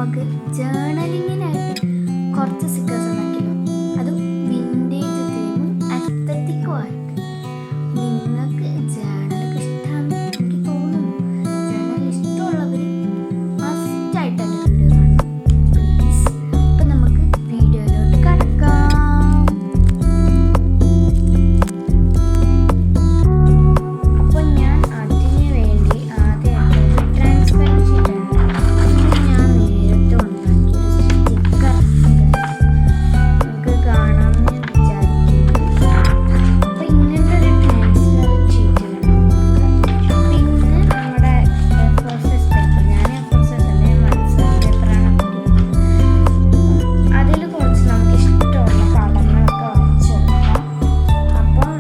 നമുക്ക് ജേർണലിങ്ങിനായിട്ട് കുറച്ച് സ്റ്റിക്കേഴ്സ് ഉണ്ടാക്കിയല്ലോ. അതും വിൻറ്റേജ് തീമും അസ്തറ്റിക്കും ആയിട്ട്. നിങ്ങൾക്ക് ജേർണലൊക്കെ ഇഷ്ടമാണെന്ന് എനിക്ക് തോന്നുന്നു. ജേർണൽ ഇഷ്ടമുള്ളവർ മസ്റ്റായിട്ട് എൻ്റെ വീഡിയോ കാണണം പ്ലീസ്. അപ്പം നമുക്ക് വീഡിയോയിലോട്ട് കടക്കാം. അപ്പോൾ ഞാൻ അതിന് വേണ്ടി ആദ്യമായിട്ട് ട്രാൻസ്പെറൻറ്റ് ഷീറ്റാണ് ഞാൻ നേരത്തെ ഉണ്ടാക്കിയൊരു സ്റ്റിക്കർ നമുക്ക് കാണാമെന്ന് വിചാരിക്കുന്നു. അപ്പോൾ ഇങ്ങനത്തെ ഒരു ട്രാൻസ്പെറൻറ്റ് ഷീറ്റ് വേണം നമുക്ക്. പിന്നെ നമ്മുടെ A4 പേപ്പർ, ഞാൻ A4 അല്ല വാട്സാപ്പ് പേപ്പറാണ് അതിൽ കുറച്ച് നമുക്ക് ഇഷ്ടമുള്ള പടങ്ങളൊക്കെ വരച്ചു കൊടുക്കാം. അപ്പം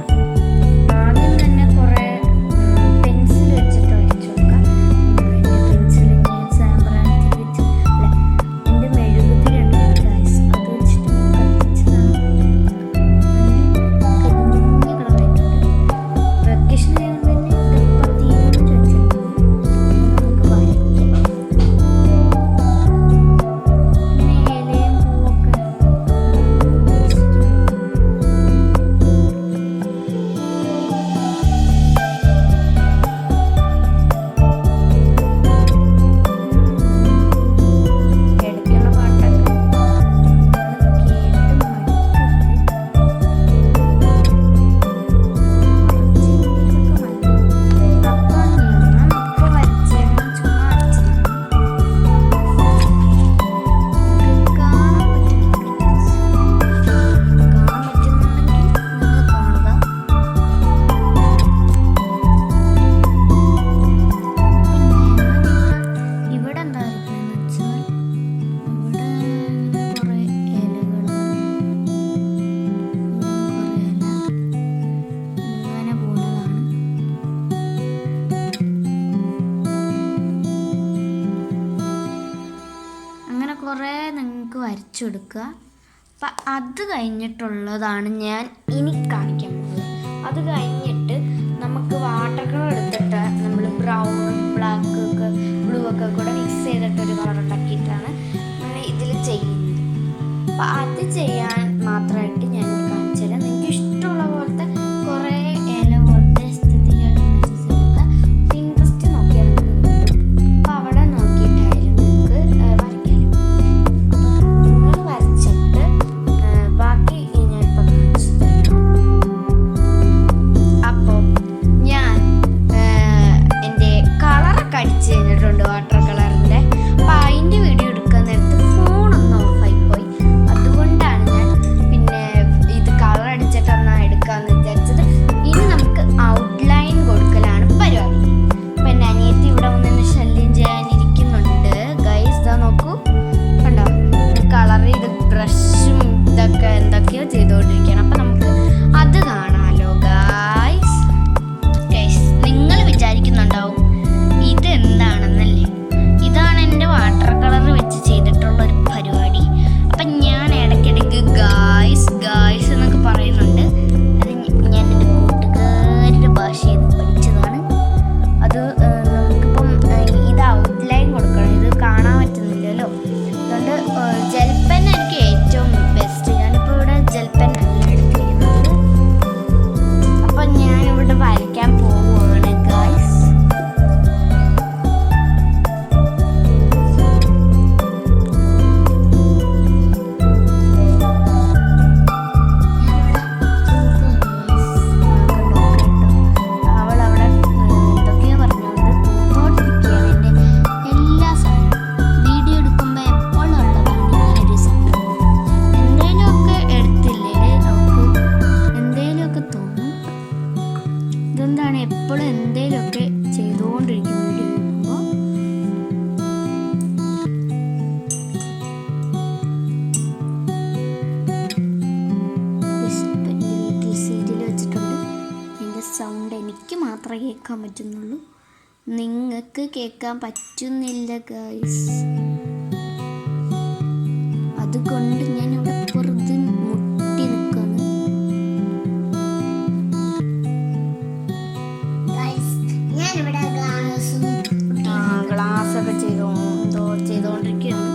ആദ്യം തന്നെ കുറേ പെൻസിൽ വെച്ചിട്ട് വരച്ചു കൊടുക്കാം. എൻ്റെ പെൻസിൽ ഞാൻ സാമ്പ്രാണിക്ക് വെച്ച് അല്ല എൻ്റെ മെഴുകുതിരിയുണ്ട് ഗൈസ്, അത് വെച്ചിട്ട് ഞാൻ കത്തിച്ചതാണ്. നല്ല കരിഞ്ഞ കളറായിട്ടുണ്ട്. വെക്കേഷൻ ആയതുകൊണ്ട് തന്നെ ഇതിപ്പോൾ തീരുമെന്ന് ചോദിച്ചിട്ടുണ്ട്. നമുക്ക് വരയ്ക്കാം. ഇങ്ങനെ ഇലയും പൂവൊക്കെ ഇടയ്ക്കുള്ള പാട്ടൊക്കെ കേട്ട് ഇവിടെ എന്താ ഇരിക്കുന്നതെന്ന് വെച്ചാൽ ഇവിടെ കുറേ ഇലകൾ, ഇങ്ങനെ പോകുന്നതാണ്. അങ്ങനെ കുറേ നിങ്ങൾക്ക് വരച്ചു കൊടുക്കുക. അപ്പം അത് കഴിഞ്ഞിട്ടുള്ളതാണ് ഞാൻ ഇനി കാണിക്കാൻ പോകുന്നത്. അത് കഴിഞ്ഞിട്ട് നമുക്ക് വാട്ടർ കളർ എടുത്തിട്ട് നമ്മൾ ബ്രൗൺ ബ്ലാക്ക് ഒക്കെ ബ്ലൂ ഒക്കെ കൂടെ മിക്സ് ചെയ്തിട്ട് ഒരു കളർ ഉണ്ടാക്കിയിട്ടാണ് നമ്മൾ ഇതിൽ ചെയ്യുന്നത്. അപ്പം അത് ചെയ്യാൻ മാത്രമായിട്ട് ഞാൻ കാണിച്ചു തരാം. നിങ്ങൾക്ക് ഇഷ്ടമുള്ള പോലത്തെ കുറേ ഇല പോലത്തെ സ്ഥിതിയായിട്ട് എടുക്കുക. ഇൻട്രസ്റ്റ് നോക്കിയാൽ നിങ്ങൾക്ക് കിട്ടും. അപ്പം അവിടെ നോക്കിയിട്ടായാലും നിങ്ങൾക്ക് വരയ്ക്കാനും. അപ്പം നിങ്ങൾ വരച്ചിട്ട് ബാക്കി ഞാനിപ്പോൾ കാണിച്ചു തരാം. അപ്പോൾ ഞാൻ എൻ്റെ കളറൊക്കെ അടിച്ച് കഴിഞ്ഞിട്ടുണ്ട് വാട്ടർ കളറിൻ്റെ. അപ്പം അതിൻ്റെ വീഡിയോ എടുക്കാൻ നേരത്ത് ഫോണൊന്ന് ഓഫായി പോയി. അതുകൊണ്ടാണ് ഞാൻ പിന്നെ ഇത് കളർ അടിച്ചിട്ടൊന്നാ എടുക്കാമെന്ന് വിചാരിച്ചത്. ഇനി നമുക്ക് ഔട്ട്ലൈൻ കൊടുക്കലാണ് പരിപാടി. അപ്പം എൻ്റെ അനിയത്തി ഇവിടെ വന്ന് ശല്യം ചെയ്യാനിരിക്കുന്നുണ്ട് ഗൈസ്. ഇതാ നോക്കൂ, കണ്ടോ കളർ ചെയ്ത് ബ്രഷും ഇതൊക്കെ എന്തൊക്കെയോ ചെയ്തുകൊണ്ടിരിക്കുകയാണ്. അപ്പം നമുക്ക് അത് കാണാമല്ലോ ഗൈസ്. ഗൈസ് നിങ്ങൾ വിചാരിക്കുന്നുണ്ടാവും ഇതെന്താണെന്നല്ലേ. ഇതാണ് എൻ്റെ വാട്ടർ കളർ വെച്ച് ചെയ്തിട്ടുള്ള ഒരു പരിപാടി. അപ്പം ഞാൻ ഇടയ്ക്കിടയ്ക്ക് ഗായ്സ് ഗായ്സ് എന്നൊക്കെ പറയുന്നുണ്ട്. അത് ഞാൻ എൻ്റെ കൂട്ടുകാരുടെ ഭാഷയിൽ പഠിച്ചതാണ്. അത് നമുക്കിപ്പം ഇത് ഔട്ട്ലൈൻ കൊടുക്കണം. ഇത് കാണാൻ പറ്റുന്നില്ലല്ലോ. അതുകൊണ്ട് ജെൽപെൻ എനിക്ക് ഏറ്റവും ബെസ്റ്റ്. ഞാനിപ്പോൾ ഇവിടെ ജെൽപെൻ അല്ല എടുത്തിരിക്കുന്നത്. അപ്പം ഞാനിവിടെ വരയ്ക്കാൻ പോവുകയാണ് ഗായ്സ്. അവളവിടെ എന്തൊക്കെയോ പറഞ്ഞുകൊണ്ട് പൂത്തോട്ടിരിക്കുകയാണ്. എൻ്റെ എല്ലാ സാധനവും വീഡിയോ എടുക്കുമ്പോൾ എപ്പോഴും ഉള്ളതാണ് ഈ ഒരു സംഭവം. എന്തെങ്കിലുമൊക്കെ എടുത്തില്ലേ നമുക്ക് എന്തെങ്കിലുമൊക്കെ തോന്നും. ഇതെന്താണ് എപ്പോഴും എന്തെങ്കിലുമൊക്കെ ചെയ്തുകൊണ്ടിരിക്കും വീഡിയോ എടുക്കുമ്പോൾ. എൻ്റെ വീട്ടിൽ സീരിയൽ വെച്ചിട്ടുണ്ട്. എൻ്റെ സൗണ്ട് എനിക്ക് മാത്രമേ കേൾക്കാൻ പറ്റുന്നുള്ളൂ, നിങ്ങൾക്ക് കേൾക്കാൻ പറ്റുന്നില്ല ഗൈസ്. അതുകൊണ്ട് ഞാൻ ഇവിടെ പുറത്ത് മുട്ടി നിൽക്കുന്നു. ഞാനിവിടെ ഗ്ലാസ് ഒക്കെ ചെയ്തുകൊണ്ടിരിക്കുകയാണ്.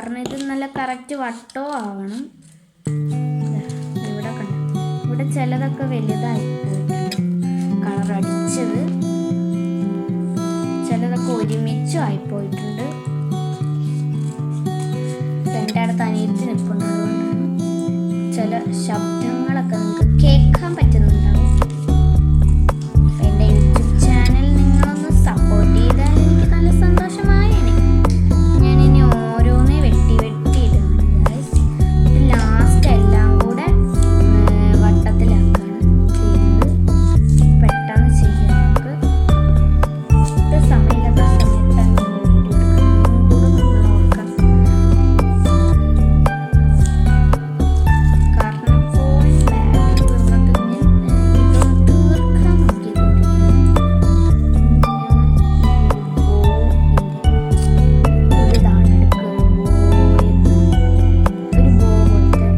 കാരണം ഇത് നല്ല കറക്റ്റ് വട്ടവും ആവണം. ഇവിടെ കണ്ടു, ഇവിടെ ചിലതൊക്കെ വലുതായി പോയിട്ടുണ്ട് കളർ അടിച്ചത്, ചിലതൊക്കെ ഒരുമിച്ചും ആയിപ്പോയിട്ടുണ്ട്. എൻ്റെ അടുത്ത് അനിയത്തി നിൽപ്പുള്ളതുകൊണ്ടാണ് ചില ശബ്ദങ്ങളൊക്കെ നിങ്ങൾക്ക് കേൾക്കാൻ പറ്റുന്നുണ്ടാവും. എൻ്റെ യൂട്യൂബ് ചാനൽ നിങ്ങളൊന്ന് സപ്പോർട്ട് ചെയ്താൽ എനിക്ക് നല്ല സന്തോഷമായേനെ. ഞാനിനി ഓരോന്നേ വെട്ടി ഇടുകയാണ് ഗൈസ്. ഇത് ലാസ്റ്റ് എല്ലാം കൂടെ വട്ടത്തിലാക്കാണ് ചെയ്യുന്നത്. പെട്ടെന്ന് ചെയ്യാം നമുക്ക്. ഇത് സമയമില്ലാത്ത സമയത്താണ് വീഡിയോ എടുക്കുന്നത്. കൂടെ നമ്മൾ ഓർക്കണം, കാരണം ഫോൺ ബാറ്ററി വന്നതിന് ഇതൊന്ന് തീർക്കാൻ നോക്കിക്കൊണ്ടിരിക്കുകയാണ്. ഒരു താണെടുക്കുക ഒരു ബോ പോലത്തെ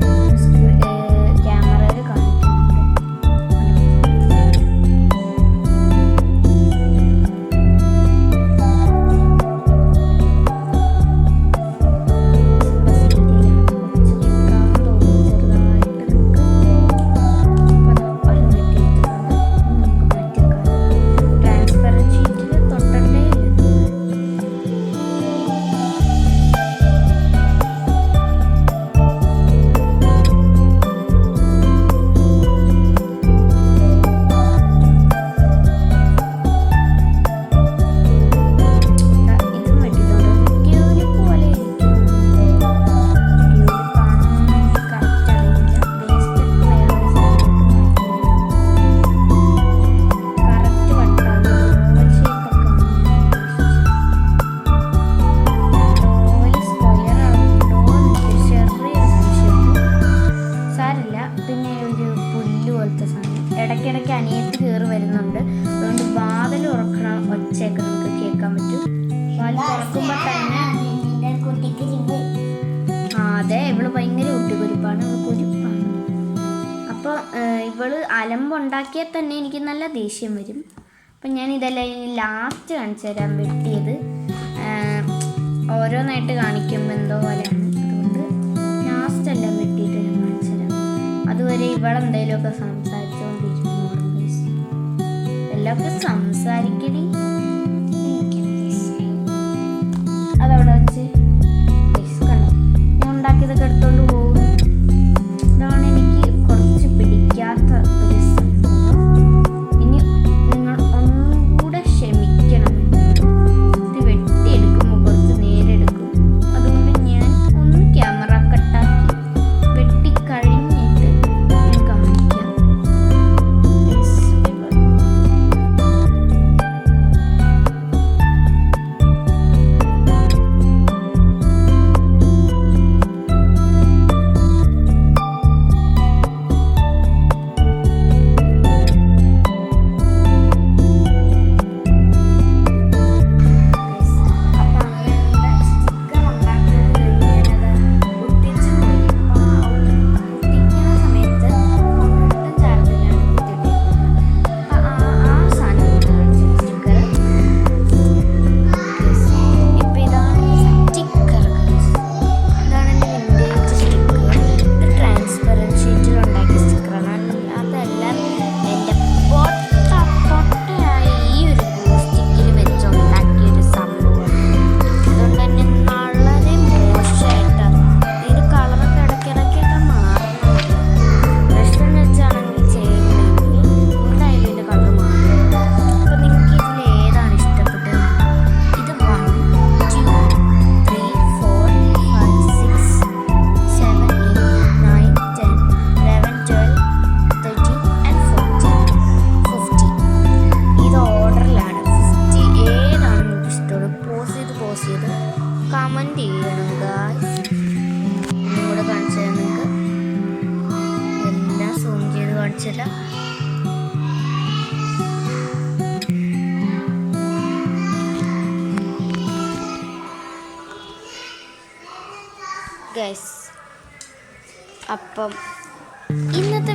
ക്യാമറയിൽ കാണിക്കുന്നുണ്ട്. ട്രാൻസ്പെറൻറ്റ് ഷീറ്റിൽ തൊട്ടണ്ടേ ഇല്ല. ഇതും വെട്ടിയിട്ടുണ്ട്. ട്യൂലി പോലെ ഇരിക്കും. ട്യൂലി കാണാൻ കറക്റ്റ് അറിയില്ല. വേസ്റ്റ് വേറൊരു സൈഡിലേക്ക് മാറ്റി കറക്റ്റ് വട്ടാണ്. ഓവൽ ഷേപ്പൊക്കെ ആണ് ഓവൽ സ്ക്വയർ ആവുന്നുണ്ടോ എന്നൊരു ചെറിയൊരു സംശയമുണ്ട്. സാരില്ല. പിന്നെ ഒരു പുല്ല് പോലത്തെ സാധനം ഇടയ്ക്കിടയ്ക്ക് അനിയത്ത് കയറി വരുന്നുണ്ട്. അതുകൊണ്ട് വാതിൽ തുറക്കണ ഒച്ചയൊക്കെ നിങ്ങൾക്ക് കേൾക്കാൻ പറ്റും. വാതിൽ തുറക്കുമ്പോൾ തന്നെ അതെ, ഇവള് ഭയങ്കര കുട്ടിക്കുരിപ്പാണ്, ഇവള് കുരിപ്പാണ്. അപ്പോൾ ഇവള് അലമ്പുണ്ടാക്കിയാൽ തന്നെ എനിക്ക് നല്ല ദേഷ്യം വരും. അപ്പം ഞാൻ ഇതെല്ലാം ഇനി ലാസ്റ്റ് കാണിച്ചു തരാം വെട്ടിയത്. ഓരോന്നായിട്ട് കാണിക്കുമ്പോൾ എന്തോ പോലെയാണ്, അതുകൊണ്ട് ലാസ്റ്റ് എല്ലാം വെട്ടിയിട്ട് ഞാൻ കാണിച്ചു തരാം. അതുവരെ ഇവളെന്തെങ്കിലുമൊക്കെ സംസാരിച്ചുകൊണ്ടിരുന്നോളും ഗൈസ്. എല്ലാവർക്കും സംസാരിക്കടി. അതവിടെ വെച്ച് ഗൈസ് കണ്ടോ, ഞാൻ ഉണ്ടാക്കിയതൊക്കെ എടുത്തോണ്ട് പോകും. ഇതാണ് എനിക്ക് കുറച്ച് പിടിക്കാത്ത ഒരു സംഭവം. ഇനി നിങ്ങൾ ഒന്നും കൂടെ ക്ഷമിക്കണം എന്നോട്. ഇത് വെട്ടിയെടുക്കുമ്പോൾ കുറച്ച് നേരെടുക്കും. അതുകൊണ്ട് ഞാൻ ഒന്ന് ക്യാമറ കട്ടാക്കി വെട്ടിക്കഴിഞ്ഞിട്ട് ഞാൻ കാണിക്കാം. Guys, ഇപ്പൊ കാണിച്ചില്ല. ഗൈസ്, അപ്പം ഇന്നത്തെ